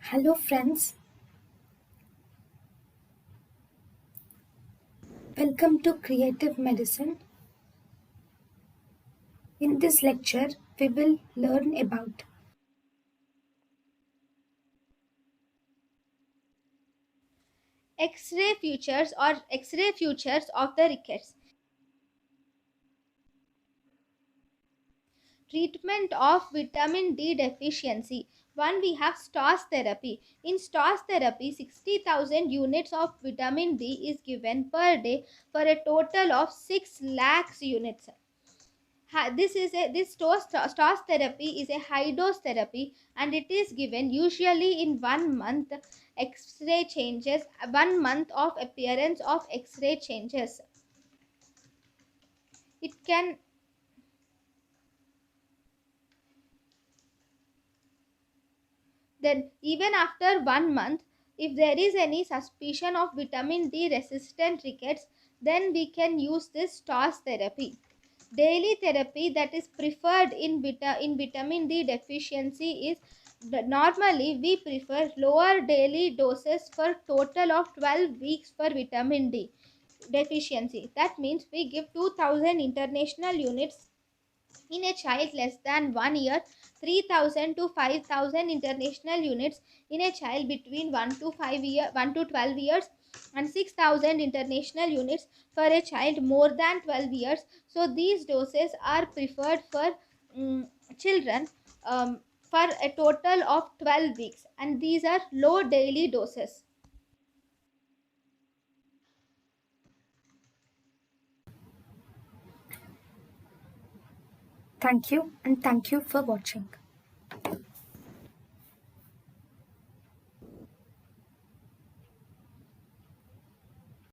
Hello, friends. Welcome to Creative Medicine. In this lecture, we will learn about X-ray futures of the rickets. Treatment of vitamin D deficiency. One, we have STARS therapy. In STARS therapy, 60,000 units of vitamin D is given per day for a total of 6 lakhs units. This STARS therapy is a high dose therapy, and it is given usually in 1 month. X-ray changes, 1 month of appearance of X-ray changes. It can Then, even after 1 month, if there is any suspicion of vitamin D resistant rickets, then we can use this STARS therapy. Daily therapy that is preferred in vitamin D deficiency is normally we prefer lower daily doses for total of 12 weeks for vitamin D deficiency. That means we give 2000 international units in a child less than 1 year, 3000 to 5000 international units in a child between 1 to 12 years, and 6000 international units for a child more than 12 years. So these doses are preferred for children for a total of 12 weeks, and these are low daily doses. thank you and thank you for watching.